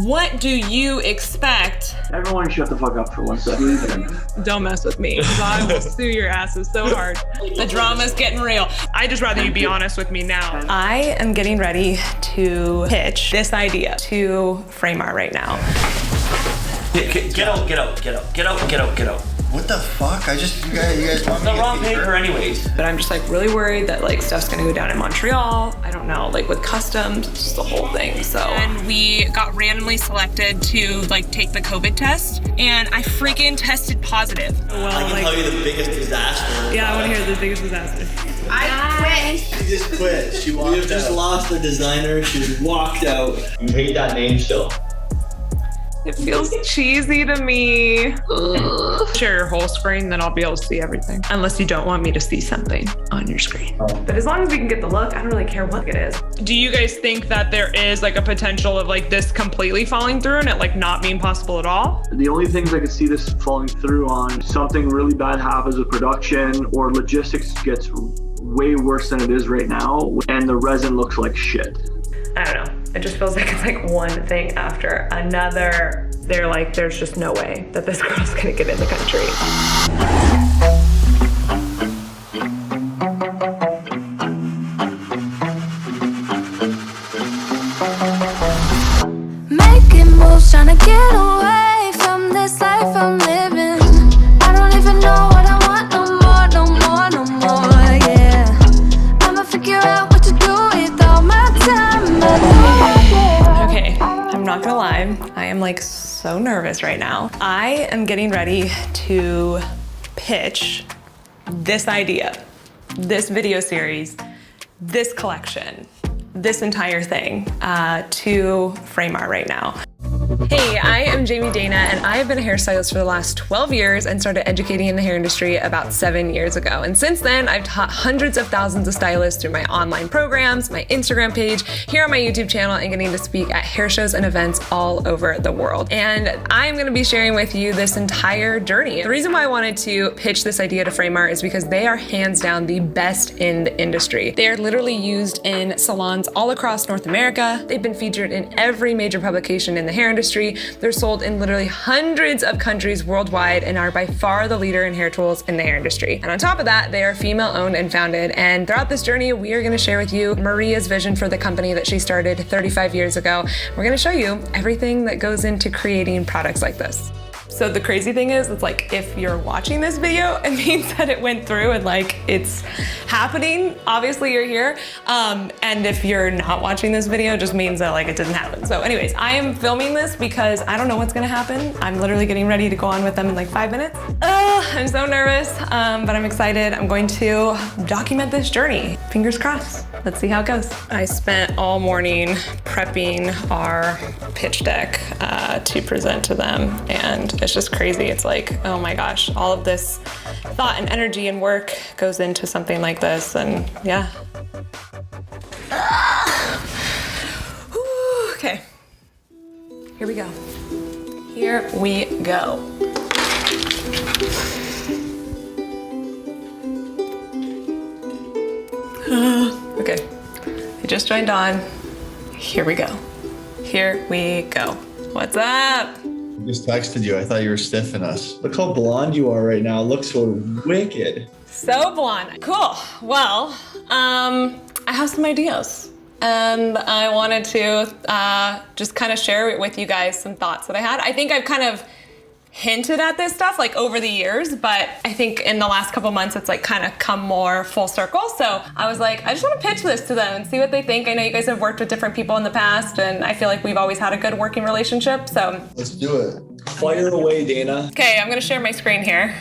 What do you expect? Everyone shut the fuck up for 1 second. Don't mess with me, because I will sue your asses so hard. The drama's getting real. I'd just rather you be honest with me now. I am getting ready to pitch this idea to Framar right now. Get out. What the fuck? You guys want It's me the to wrong get paper anyways. But I'm just like really worried that like stuff's gonna go down in Montreal. I don't know, like with customs, it's just the whole thing, so. And we got randomly selected to like take the COVID test, and I freaking tested positive. Well, I can tell you the biggest disaster. Yeah, I wanna hear the biggest disaster. I quit. She just quit. She walked out. We just lost the designer. She walked out. You hate that name still. It feels cheesy to me. Ugh. Share your whole screen, then I'll be able to see everything. Unless you don't want me to see something on your screen. But as long as we can get the look, I don't really care what it is. Do you guys think that there is like a potential of like this completely falling through and it like not being possible at all? The only things I could see this falling through on, something really bad happens with production or logistics gets way worse than it is right now and the resin looks like shit. I don't know. It just feels like it's like one thing after another. They're like, there's just no way that this girl's gonna get in the country. Making moves, trying to get away from this life I'm living. I don't even know what I want no more, yeah. I'ma figure out what to do with all my time. Okay, I'm not gonna lie, I am like so nervous right now. I am getting ready to pitch this idea, this video series, this collection, this entire thing to Framar right now. Hey, I am Jamie Dana, and I have been a hairstylist for the last 12 years and started educating in the hair industry about 7 years ago. And since then, I've taught hundreds of thousands of stylists through my online programs, my Instagram page, here on my YouTube channel, and getting to speak at hair shows and events all over the world. And I'm gonna be sharing with you this entire journey. The reason why I wanted to pitch this idea to Framar is because they are hands down the best in the industry. They are literally used in salons all across North America. They've been featured in every major publication in the hair industry. They're sold in literally hundreds of countries worldwide and are by far the leader in hair tools in the hair industry. And on top of that, they are female owned and founded. And throughout this journey, we are gonna share with you Maria's vision for the company that she started 35 years ago. We're gonna show you everything that goes into creating products like this. So the crazy thing is, it's like, if you're watching this video, it means that it went through and like it's happening. Obviously you're here. And if you're not watching this video, it just means that like it didn't happen. So anyways, I am filming this because I don't know what's gonna happen. I'm literally getting ready to go on with them in like 5 minutes. I'm so nervous, but I'm excited. I'm going to document this journey. Fingers crossed. Let's see how it goes. I spent all morning prepping our pitch deck to present to them, and it's just crazy. It's like, oh my gosh, all of this thought and energy and work goes into something like this, and yeah. Okay, here we go. Here we go. Okay, I just joined on. Here we go. Here we go. What's up? I just texted you. I thought you were stiffing us. Look how blonde you are right now. It looks so wicked. So blonde. Cool. Well, I have some ideas. And I wanted to just kind of share with you guys some thoughts that I had. I think I've kind of hinted at this stuff like over the years, but I think in the last couple months it's like kind of come more full circle. So I was like, I just want to pitch this to them and see what they think. I know you guys have worked with different people in the past, and I feel like we've always had a good working relationship. So let's do it. Fire away, Dana. Okay, I'm gonna share my screen here.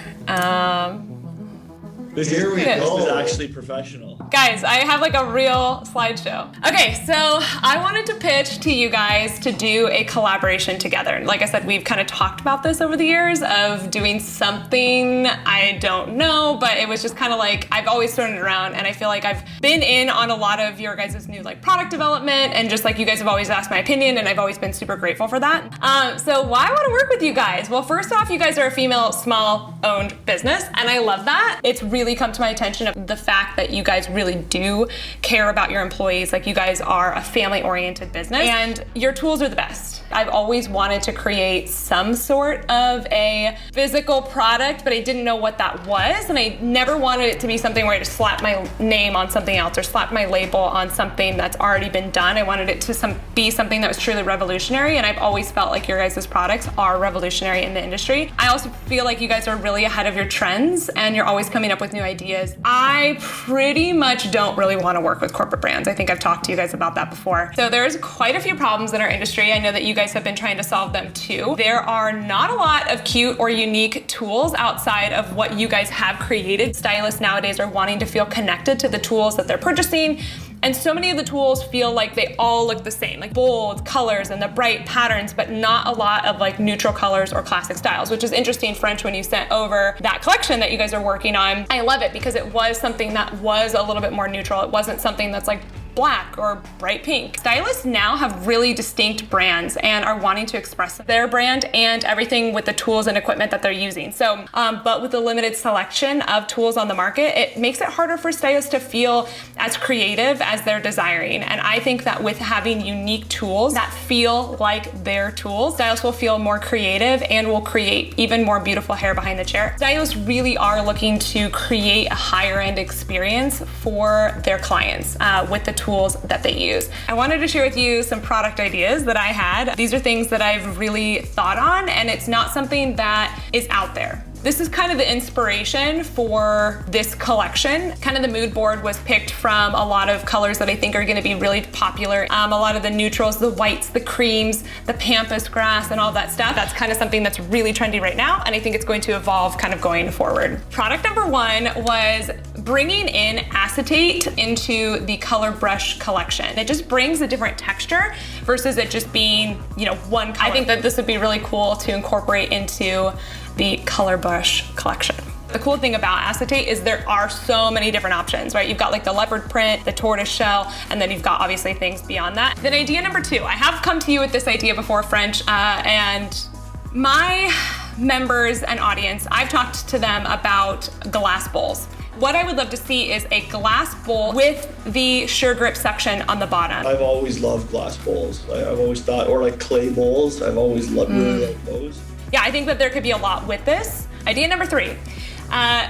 This Here we go. is actually professional. Guys, I have like a real slideshow. Okay, so I wanted to pitch to you guys to do a collaboration together. Like I said, we've kind of talked about this over the years of doing something, I don't know, but it was just kind of like, I've always thrown it around, and I feel like I've been in on a lot of your guys' new like product development, and just like you guys have always asked my opinion, and I've always been super grateful for that. So why I want to work with you guys? Well, first off, you guys are a female small owned business, and I love that. It's really really come to my attention of the fact that you guys really do care about your employees. Like, you guys are a family-oriented business, and your tools are the best. I've always wanted to create some sort of a physical product, but I didn't know what that was. And I never wanted it to be something where I just slap my name on something else or slap my label on something that's already been done. I wanted it to be something that was truly revolutionary. And I've always felt like your guys' products are revolutionary in the industry. I also feel like you guys are really ahead of your trends and you're always coming up with new ideas. I pretty much don't really want to work with corporate brands. I think I've talked to you guys about that before. So there's quite a few problems in our industry. I know that you guys have been trying to solve them too. There are not a lot of cute or unique tools outside of what you guys have created. Stylists nowadays are wanting to feel connected to the tools that they're purchasing. And so many of the tools feel like they all look the same, like bold colors and the bright patterns, but not a lot of like neutral colors or classic styles, which is interesting, French, when you sent over that collection that you guys are working on. I love it because it was something that was a little bit more neutral. It wasn't something that's like black or bright pink. Stylists now have really distinct brands and are wanting to express their brand and everything with the tools and equipment that they're using. So, but with the limited selection of tools on the market, it makes it harder for stylists to feel as creative as they're desiring. And I think that with having unique tools that feel like their tools, stylists will feel more creative and will create even more beautiful hair behind the chair. Stylists really are looking to create a higher end experience for their clients with the tools that they use. I wanted to share with you some product ideas that I had. These are things that I've really thought on, and it's not something that is out there. This is kind of the inspiration for this collection. Kind of the mood board was picked from a lot of colors that I think are gonna be really popular. A lot of the neutrals, the whites, the creams, the pampas grass, and all that stuff. That's kind of something that's really trendy right now, and I think it's going to evolve kind of going forward. Product number one was bringing in acetate into the color brush collection. It just brings a different texture versus it just being, you know, one color. I think that this would be really cool to incorporate into the color brush collection. The cool thing about acetate is there are so many different options, right? You've got like the leopard print, the tortoise shell, and then you've got obviously things beyond that. Then idea number two, I have come to you with this idea before, French, and my members and audience, I've talked to them about glass bowls. What I would love to see is a glass bowl with the Sure Grip section on the bottom. I've always loved glass bowls. I've always thought, or like clay bowls. I've always loved really like those. Yeah, I think that there could be a lot with this. Idea number three.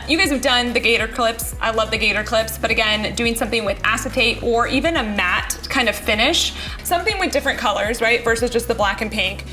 You guys have done the gator clips. I love the gator clips, but again, doing something with acetate or even a matte kind of finish, something with different colors, right? Versus just the black and pink,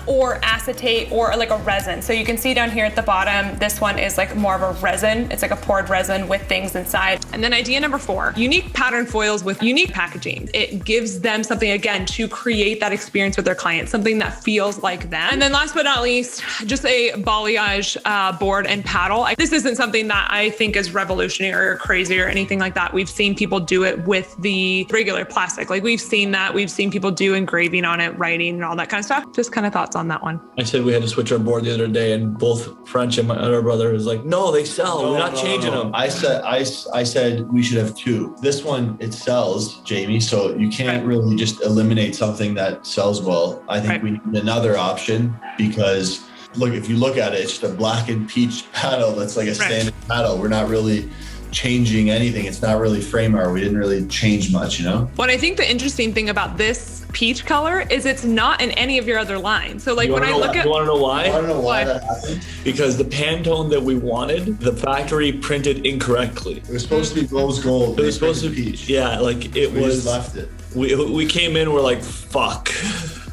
or acetate or like a resin. So you can see down here at the bottom, this one is like more of a resin. It's like a poured resin with things inside. And then idea number four, unique pattern foils with unique packaging. It gives them something, again, to create that experience with their clients, something that feels like them. And then last but not least, just a balayage board and paddle. This isn't something that I think is revolutionary or crazy or anything like that. We've seen people do it with the regular plastic. Like we've seen that. We've seen people do engraving on it, writing and all that kind of stuff. Just kind of thoughts on that one. I said we had to switch our board the other day, and both French and my other brother was like, no, they sell. We're not changing them. I said we should have two. This one, it sells, Jamie, so you can't really just eliminate something that sells well. I think we need another option because look, if you look at it, it's just a black and peach paddle that's like a standard paddle. We're not really changing anything. It's not really Framar. We didn't really change much, you know? What I think the interesting thing about this peach color is it's not in any of your other lines. So like when I look at... You want to know why? I don't know why that happened. Because the Pantone that we wanted, the factory printed incorrectly. It was supposed to be rose gold. It was supposed to be peach. Yeah, like it was... We just left it. We came in, we're like, fuck.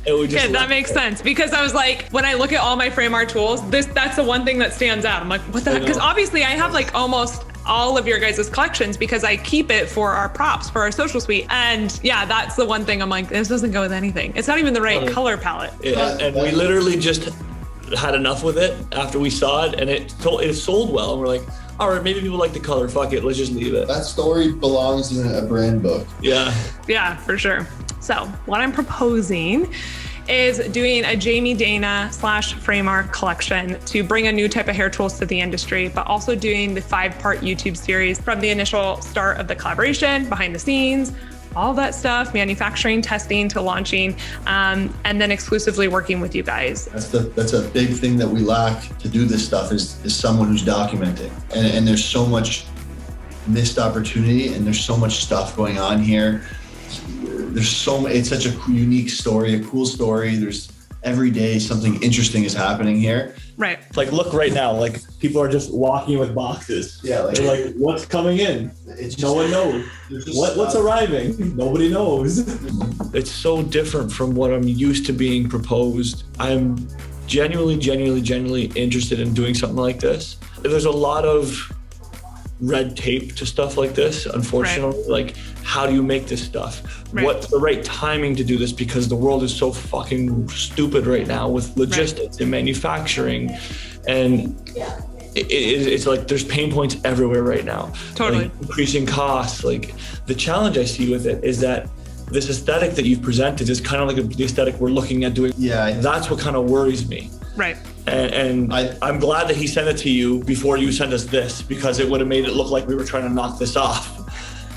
Yeah, that makes sense because I was like, when I look at all my Framar tools, that's the one thing that stands out. I'm like, what the heck? Because obviously I have like almost all of your guys' collections because I keep it for our props, for our social suite. And yeah, that's the one thing I'm like, this doesn't go with anything. It's not even the right color palette. And we literally just had enough with it after we saw it, and it sold well. And we're like, all right, maybe people like the color. Fuck it, let's just leave it. That story belongs in a brand book. Yeah. Yeah, for sure. So what I'm proposing is doing a Jamie Dana / Framar collection to bring a new type of hair tools to the industry, but also doing the 5-part YouTube series from the initial start of the collaboration, behind the scenes, all that stuff, manufacturing, testing to launching, and then exclusively working with you guys. That's a big thing that we lack to do this stuff is someone who's documenting. And there's so much missed opportunity and there's so much stuff going on here. It's such a unique story, a cool story. There's every day something interesting is happening here. Right. Like, look right now, like people are just walking with boxes. Yeah. They're like, what's coming in? No one knows. What's arriving? Nobody knows. It's so different from what I'm used to being proposed. I'm genuinely interested in doing something like this. There's a lot of red tape to stuff like this, unfortunately. Right. Like, how do you make this stuff? Right. What's the right timing to do this? Because the world is so fucking stupid right now with logistics and manufacturing. And it's like there's pain points everywhere right now. Totally. Like, increasing costs. Like, the challenge I see with it is that this aesthetic that you've presented is kind of like the aesthetic we're looking at doing. Yeah. That's what kind of worries me. Right. And I'm glad that he sent it to you before you sent us this, because it would have made it look like we were trying to knock this off.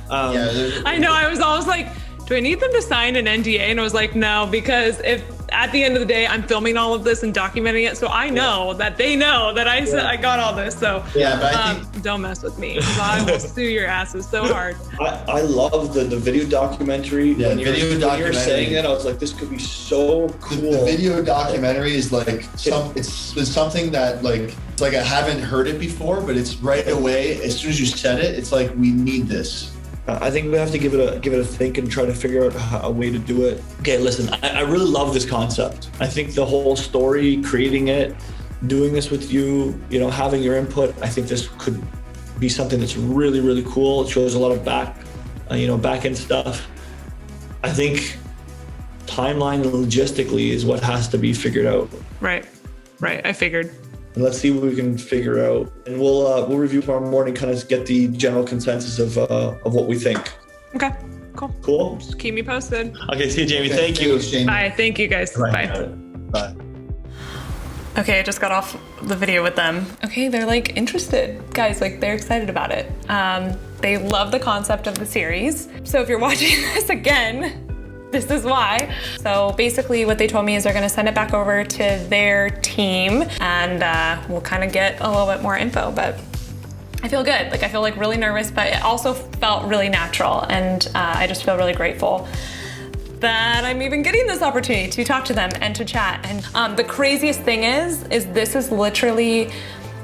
I know, I was always like, do I need them to sign an NDA? And I was like, no, because if at the end of the day, I'm filming all of this and documenting it, so I know that they know that I got all this. So but I think, don't mess with me, because I will sue your asses so hard. I love the video documentary. Yeah, when you're saying that, I was like, this could be so cool. The video documentary is like it's something that it's like I haven't heard it before, but it's right away. As soon as you said it, it's like, we need this. I think we have to give it a think and try to figure out a way to do it. Okay, listen, I really love this concept. I think the whole story, creating it, doing this with you, having your input, I think this could be something that's really, really cool. It shows a lot of back end stuff. I think timeline and logistically is what has to be figured out. Right, I figured. And let's see what we can figure out, and we'll review tomorrow morning, kind of get the general consensus of what we think. Okay, cool. Just keep me posted. Okay, see you, Jamie. Thank you. Jamie. Bye. Thank you, guys. Bye. Okay, I just got off the video with them. Okay, they're like interested, guys. Like, they're excited about it. They love the concept of the series. So if you're watching this again, this is why. So basically what they told me is they're gonna send it back over to their team, and we'll kind of get a little bit more info, but I feel good. Like, I feel like really nervous, but it also felt really natural, and I just feel really grateful that I'm even getting this opportunity to talk to them and to chat. And the craziest thing is this is literally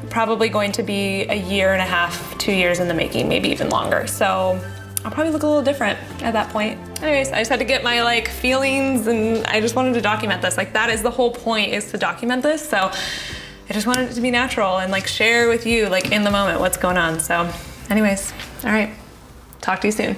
probably going to be 1.5 years, 2 years in the making, maybe even longer. So I'll probably look a little different at that point. Anyways, I just had to get my feelings, and I just wanted to document this. That is the whole point, is to document this. So I just wanted it to be natural and share with you in the moment what's going on. So anyways, all right, talk to you soon.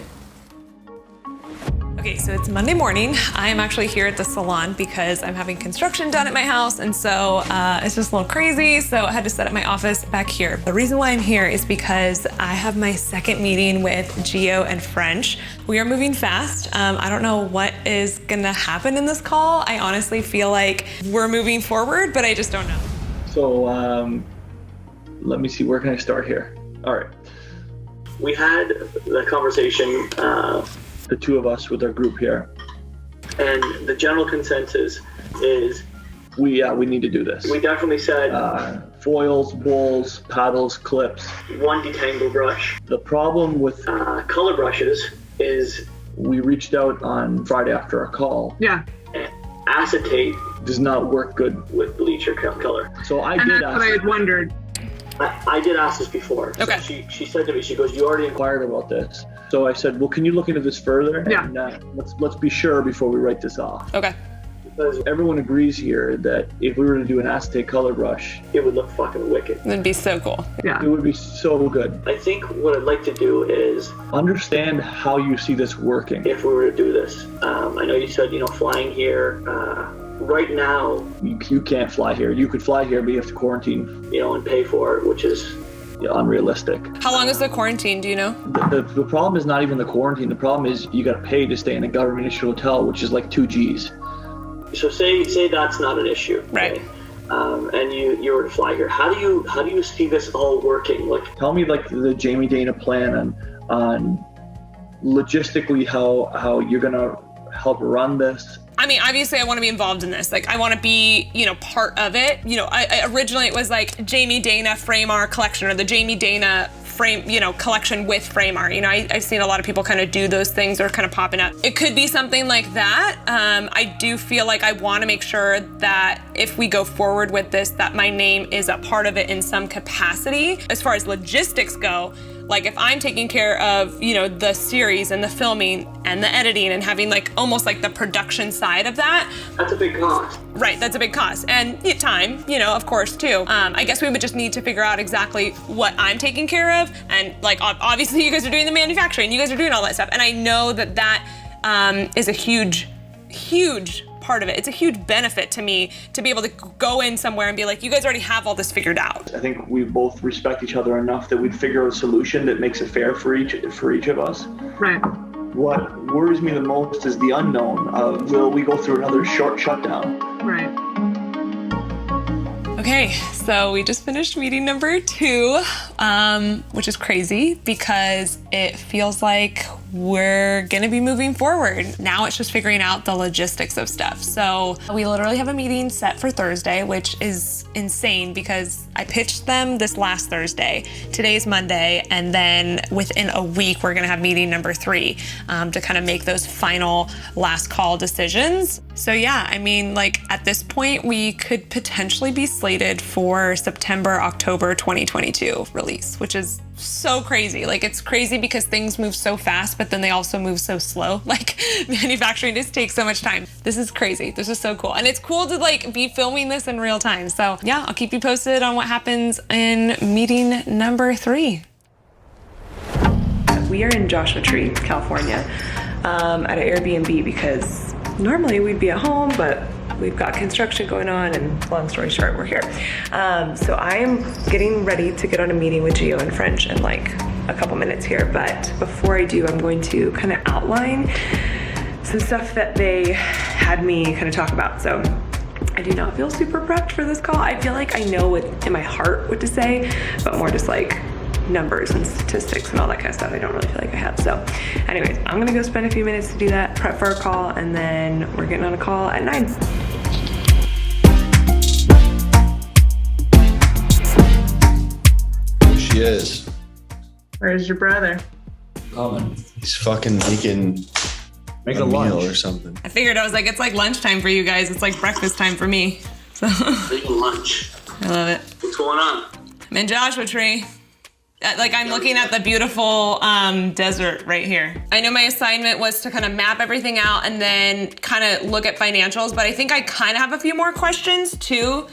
Okay, so it's Monday morning. I am actually here at the salon because I'm having construction done at my house, and so it's just a little crazy, so I had to set up my office back here. The reason why I'm here is because I have my second meeting with Gio and French. We are moving fast. I don't know what is gonna happen in this call. I honestly feel like we're moving forward, but I just don't know. So let me see, where can I start here? All right. We had the conversation, the two of us with our group here, and the general consensus is we need to do this. We definitely said foils, bowls, paddles, clips, one detangle brush. The problem with color brushes is we reached out on Friday after our call. Yeah. Acetate does not work good with bleach or color. So I did ask. What I had wondered. I did ask this before. Okay. So she said to me, she goes, you already inquired about this. So I said, well, can you look into this further? Yeah. And let's be sure before we write this off. Okay. Because everyone agrees here that if we were to do an acetate color brush, it would look fucking wicked. It'd be so cool. Yeah. It would be so good. I think what I'd like to do is understand how you see this working if we were to do this. I know you said, flying here. Right now, you can't fly here. You could fly here, but you have to quarantine, and pay for it, which is unrealistic. How long is the quarantine? Do you know? The problem is not even the quarantine. The problem is you got to pay to stay in a government-issued hotel, which is like 2 Gs. So say that's not an issue, right? And you were to fly here. How do you see this all working? Tell me the Jamie Dana plan on logistically how you're gonna help run this? I mean, obviously I want to be involved in this. Like, I want to be, part of it. I originally it was like Jamie Dana Framar collection, or the Jamie Dana collection with Framar. I've seen a lot of people kind of do those things or kind of popping up. It could be something like that. I do feel like I want to make sure that if we go forward with this, that my name is a part of it in some capacity. As far as logistics go, like if I'm taking care of, the series and the filming and the editing and having like almost like the production side of that. That's a big cost. Right, that's a big cost. And time, of course too. I guess we would just need to figure out exactly what I'm taking care of. And like, obviously you guys are doing the manufacturing, you guys are doing all that stuff. And I know that is a huge part of it. It's a huge benefit to me to be able to go in somewhere and be like, you guys already have all this figured out. I think we both respect each other enough that we'd figure out a solution that makes it fair for each of us. Right. What worries me the most is the unknown of, will we go through another short shutdown? Right. Okay, so we just finished meeting number 2, which is crazy because it feels like we're gonna be moving forward. Now it's just figuring out the logistics of stuff. So we literally have a meeting set for Thursday, which is insane because I pitched them this last Thursday. Today's Monday, and then within a week, we're gonna have meeting number 3 to kind of make those final last call decisions. So yeah, I mean, like at this point, we could potentially be slated for September, October 2022 release, which is so crazy. Like, it's crazy because things move so fast, but then they also move so slow. Like, manufacturing just takes so much time. This is crazy. This is so cool. And it's cool to like be filming this in real time. So yeah, I'll keep you posted on what happens in meeting number 3. We are in Joshua Tree, California, at an Airbnb because normally we'd be at home, but we've got construction going on, and long story short, we're here. So I am getting ready to get on a meeting with Gio and French in like a couple minutes here, but before I do, I'm going to kind of outline some stuff that they had me kind of talk about. So I do not feel super prepped for this call. I feel like I know in my heart what to say, but more just like numbers and statistics and all that kind of stuff. I don't really feel like I have. So anyways, I'm gonna go spend a few minutes to do that, prep for a call, and then we're getting on a call at 9. She is. Where's your brother? Coming. He's fucking making a a meal lunch. or something. I figured, I was like, it's like lunchtime for you guys. It's like breakfast time for me. So Making lunch. I love it. What's going on? I'm in Joshua Tree. Like, I'm looking at the beautiful desert right here. I know my assignment was to kind of map everything out and then kind of look at financials, but I think I kind of have a few more questions too.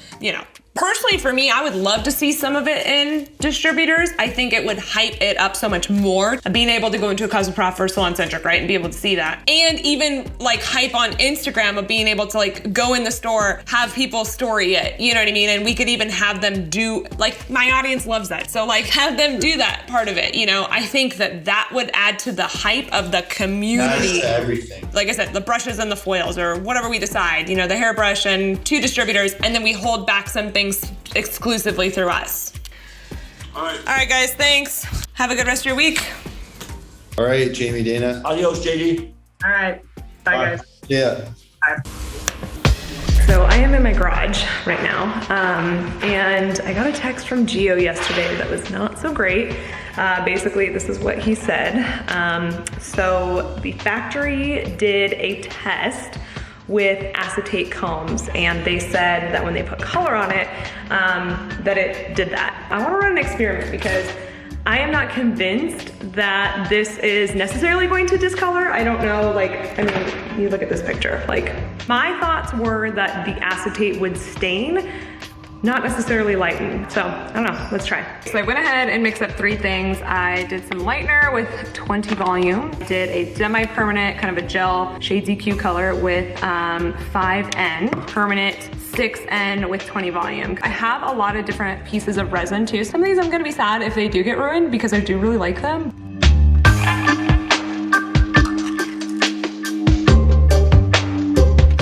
Personally for me, I would love to see some of it in distributors. I think it would hype it up so much more. Being able to go into a Cosmoprof or Salon Centric, right? And be able to see that. And even like hype on Instagram of being able to like go in the store, have people story it, you know what I mean? And we could even have them do, like my audience loves that. So like have them do that part of it, I think that would add to the hype of the community. That's everything. Like I said, the brushes and the foils or whatever we decide, the hairbrush and 2 distributors, and then we hold back some things exclusively through us. All right, guys, thanks. Have a good rest of your week. All right, Jamie Dana. Adios, JD. All right. Bye, guys. Yeah. So I am in my garage right now, and I got a text from Gio yesterday that was not so great. Basically, this is what he said. So the factory did a test with acetate combs, and they said that when they put color on it, that it did that. I want to run an experiment because I am not convinced that this is necessarily going to discolor. I don't know, you look at this picture. My thoughts were that the acetate would stain, not necessarily lighten. So I don't know, let's try. So I went ahead and mixed up 3 things. I did some lightener with 20 volume, did a semi-permanent kind of a gel shades EQ color with 5N, permanent 6N with 20 volume. I have a lot of different pieces of resin too. Some of these I'm gonna be sad if they do get ruined because I do really like them.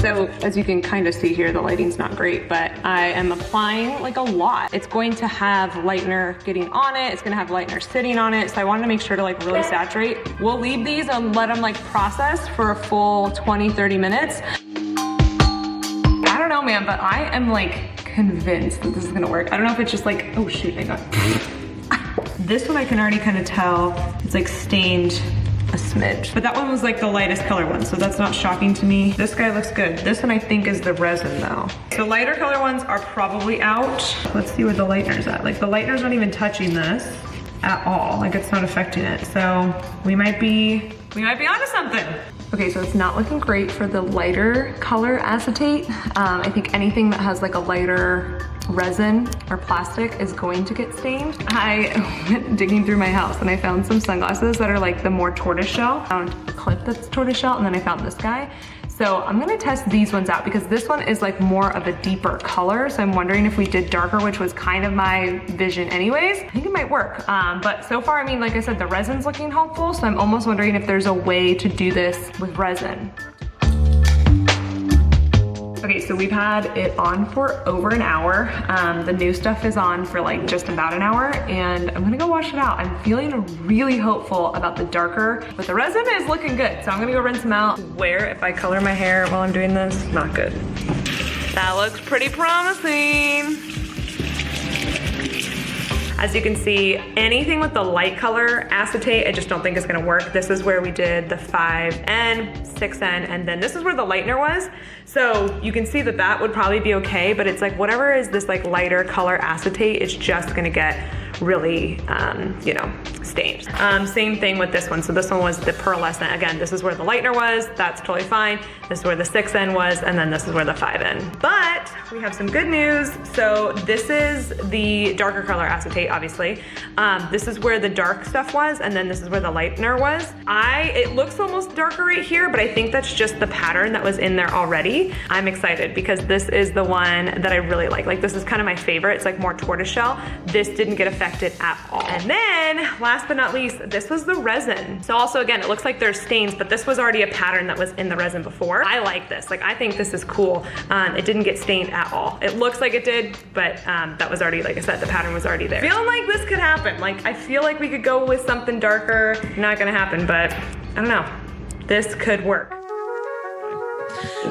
So As you can kind of see here, the lighting's not great, but I am applying like a lot. It's going to have lightener getting on it. It's gonna have lightener sitting on it. So I wanted to make sure to like really saturate. We'll leave these and let them like process for a full 20, 30 minutes. I don't know, man, but I am like convinced that this is gonna work. I don't know if it's just like, oh shoot, I got this one I can already kind of tell it's like stained a smidge. But that one was like the lightest color one, so that's not shocking to me. This guy looks good. This one I think is the resin though. So lighter color ones are probably out. Let's see where the lightener's at. Like the lightener's not even touching this at all. Like it's not affecting it. So we might be onto something. Okay, so it's not looking great for the lighter color acetate. I think anything that has like a lighter resin or plastic is going to get stained. I went digging through my house and I found some sunglasses that are like the more tortoiseshell. I found a clip that's tortoiseshell and then I found this guy. So I'm gonna test these ones out because this one is like more of a deeper color. So I'm wondering if we did darker, which was kind of my vision anyways, I think it might work. But so far, I mean, like I said, the resin's looking hopeful. So I'm almost wondering if there's a way to do this with resin. Okay, so we've had it on for over an hour. The new stuff is on for like just about an hour and I'm gonna go wash it out. I'm feeling really hopeful about the darker, but the resin is looking good. So I'm gonna go rinse them out. Where if I color my hair while I'm doing this, not good. That looks pretty promising. As you can see, anything with the light color acetate, I just don't think is gonna work. This is where we did the 5N, 6N, and then this is where the lightener was. So you can see that that would probably be okay, but it's like whatever is this like lighter color acetate, it's just gonna get really, you know, stained. Same thing with this one. So this one was the pearlescent. Again, this is where the lightener was. That's totally fine. This is where the 6N was, and then this is where the 5N. But we have some good news. So this is the darker color acetate, obviously. This is where the dark stuff was, and then this is where the lightener was. It looks almost darker right here, but I think that's just the pattern that was in there already. I'm excited because this is the one that I really like. Like this is kind of my favorite. It's like more tortoiseshell. This didn't get affected at all. And then last but not least, this was the resin. So also again, it looks like there's stains, but this was already a pattern that was in the resin before. I like this. Like I think this is cool. It didn't get stained at all. It looks like it did, but that was already, like I said, the pattern was already there. Feeling like this could happen. Like I feel like we could go with something darker. Not gonna happen, but I don't know. This could work.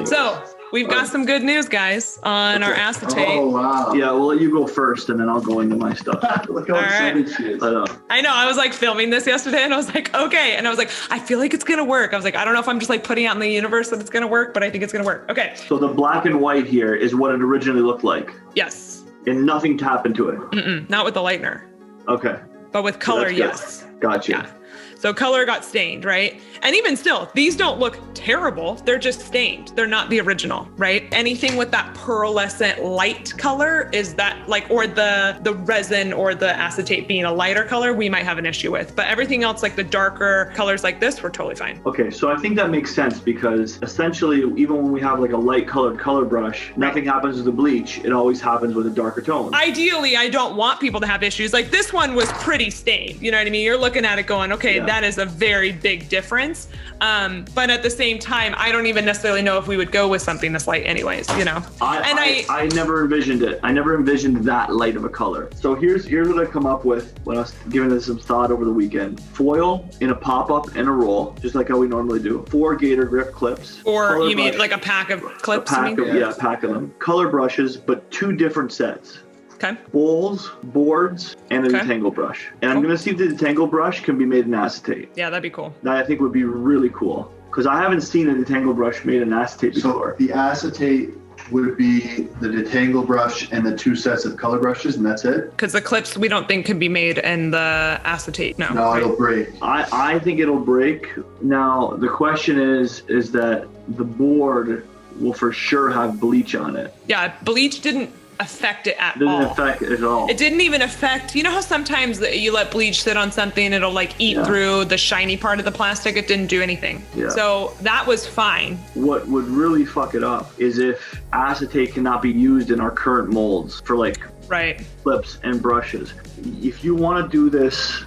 So we've got some good news, guys, on our acetate. Oh, wow. Yeah, we'll let you go first, and then I'll go into my stuff. Look how excited she is. I know. I was like filming this yesterday, and I was like, okay. And I was like, I feel like it's going to work. I was like, I don't know if I'm just like putting out in the universe that it's going to work, but I think it's going to work. Okay. So the black and white here is what it originally looked like. Yes. And nothing happened to it. Mm-mm, not with the lightener. Okay. But with color, So yes. Gotcha. Yeah. So color got stained, right? And even still, these don't look terrible. They're just stained. They're not the original, right? Anything with that pearlescent light color is that like, or the resin or the acetate being a lighter color, we might have an issue with. But everything else, like the darker colors like this, we're totally fine. Okay, so I think that makes sense because essentially, even when we have like a light colored color brush, nothing happens with the bleach. It always happens with a darker tone. Ideally, I don't want people to have issues. Like this one was pretty stained. You know what I mean? You're looking at it going, okay, that is a very big difference. But at the same time, I don't even necessarily know if we would go with something this light anyways, you know? I never envisioned it. I never envisioned that light of a color. So here's what I come up with when I was giving this some thought over the weekend. Foil in a pop-up and a roll, just like how we normally do. 4 gator grip clips. Or you mean like a pack of clips? A pack of them. Color brushes, but 2 different sets. Okay. Bowls, boards, and a detangle brush. And I'm gonna see if the detangle brush can be made in acetate. Yeah, that'd be cool. That I think would be really cool. Because I haven't seen a detangle brush made in acetate before. So the acetate would be the detangle brush and the 2 sets of color brushes, and that's it? Because the clips we don't think can be made in the acetate. No, right? It'll break. I think it'll break. Now, the question is that the board will for sure have bleach on it. Yeah, bleach didn't affect it at all. Didn't affect it at all. It didn't even affect, you know how sometimes you let bleach sit on something, it'll like eat through the shiny part of the plastic? It didn't do anything. Yeah. So that was fine. What would really fuck it up is if acetate cannot be used in our current molds for like clips and brushes. If you want to do this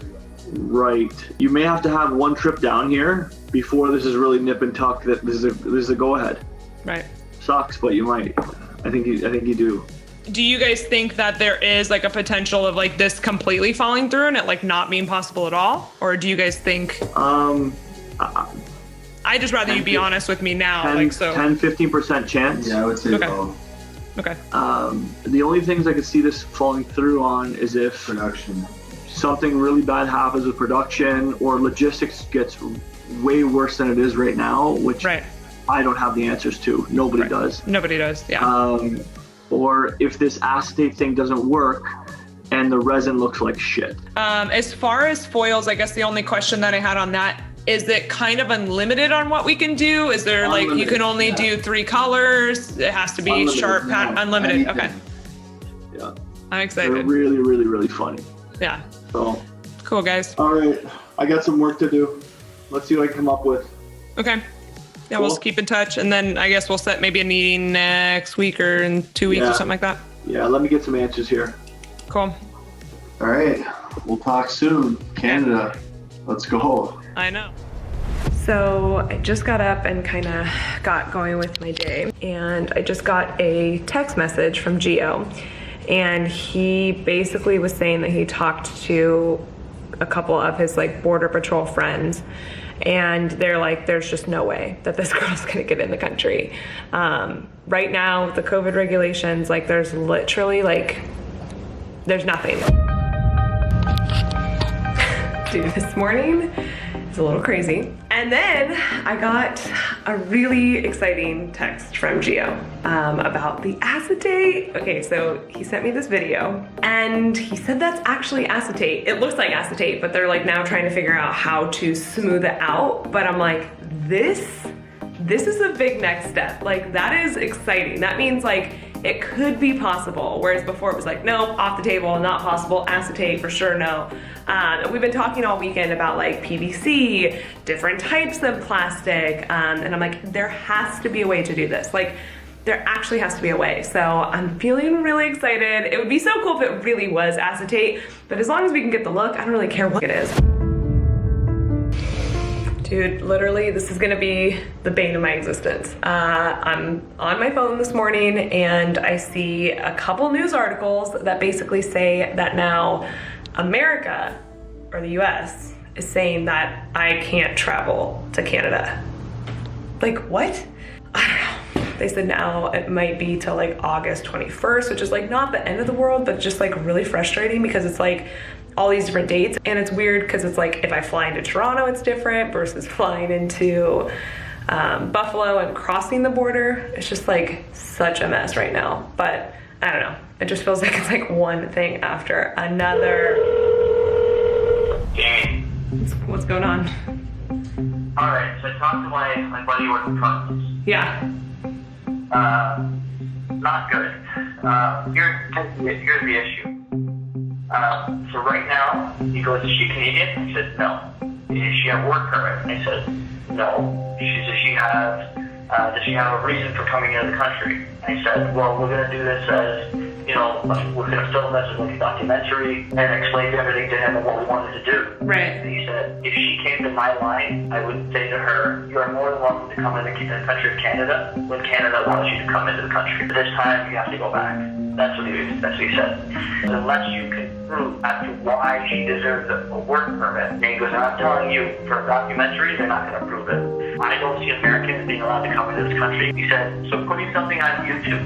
right, you may have to have one trip down here before this is really nip and tuck that this is a go ahead. Right. sucks, but you might. I think you do. Do you guys think that there is like a potential of like this completely falling through and it like not being possible at all? Or do you guys think? I just rather you be honest with me now. 10-15% chance. Yeah, I would say Okay. both. Okay. The only things I could see this falling through on is if Production. something really bad happens with production or logistics gets way worse than it is right now, which Right. I don't have the answers to. Nobody Right. does. Nobody does. Yeah. Or if this acetate thing doesn't work and the resin looks like shit. As far as foils, I guess the only question that I had on that is it kind of unlimited on what we can do? Is there like you Unlimited, can only yeah. do 3 colors? It has to be Unlimited, sharp, yeah. unlimited. Anything. Okay. Yeah. I'm They're excited. really, really, really funny. Yeah. So, Cool, guys. all right. I got some work to do. Let's see what I can come up with. Okay. Yeah, we'll Cool. just keep in touch, and then I guess we'll set maybe a meeting next week or in 2 weeks Yeah. or something like that. Yeah, let me get some answers here. Cool. All right. We'll talk soon. Canada. Let's go. I know. So I just got up and kind of got going with my day, and I just got a text message from Gio, and he basically was saying that he talked to a couple of his like border patrol friends, and they're like, there's just no way that this girl's gonna get in the country. Right now with the COVID regulations, like there's literally like there's nothing. Dude, this morning it's a little crazy. And then I got a really exciting text from Gio about the acetate. Okay, so he sent me this video and he said that's actually acetate. It looks like acetate, but they're like now trying to figure out how to smooth it out. But I'm like, this is a big next step. Like that is exciting. That means like it could be possible. Whereas before it was like, no, off the table, not possible. Acetate for sure, no. And we've been talking all weekend about like PVC, different types of plastic. And I'm like, there has to be a way to do this. Like there actually has to be a way. So I'm feeling really excited. It would be so cool if it really was acetate, but as long as we can get the look, I don't really care what it is. Dude, literally, this is gonna be the bane of my existence. I'm on my phone this morning and I see a couple news articles that basically say that now America, or the US, is saying that I can't travel to Canada. Like, what? I don't know. They said now it might be till like August 21st, which is like not the end of the world, but just like really frustrating because it's like all these different dates. And it's weird because it's like if I fly into Toronto, it's different versus flying into Buffalo and crossing the border. It's just like such a mess right now. But I don't know. It just feels like it's like one thing after another. Jamie. What's going on? Alright, so I talked to my buddy working customs. Yeah. Not good. Here's the issue. So right now, he goes, is she Canadian? I said, no. Is she have work permit? I said, no. She says, does she have a reason for coming into the country? I said, well, we're going to do this as, we're going to film this as like a documentary and explain everything to him and what we wanted to do. Right. And he said, if she came to my line, I would say to her, you are more than welcome to come into the country of Canada when Canada wants you to come into the country. This time, you have to go back. That's what he said. Unless you can prove as to why she deserves a work permit. And he goes, I'm telling you, for a documentary, they're not going to prove it. I don't see Americans being allowed to come into this country. He said, so putting something on YouTube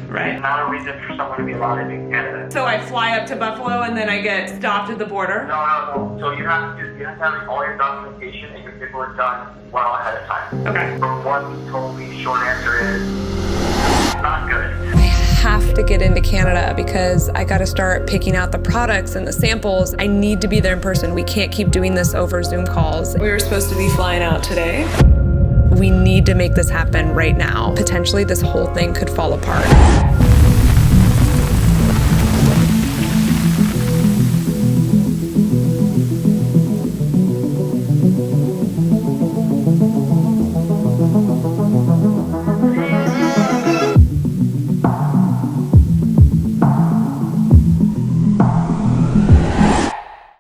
Right. is not a reason for someone to be allowed to be in Canada. So I fly up to Buffalo and then I get stopped at the border? No. So you have to have all your documentation and your paperwork done well ahead of time. Okay. But one totally short answer is not good. I have to get into Canada because I got to start picking out the products and the samples. I need to be there in person. We can't keep doing this over Zoom calls. We were supposed to be flying out today. We need to make this happen right now. Potentially this whole thing could fall apart.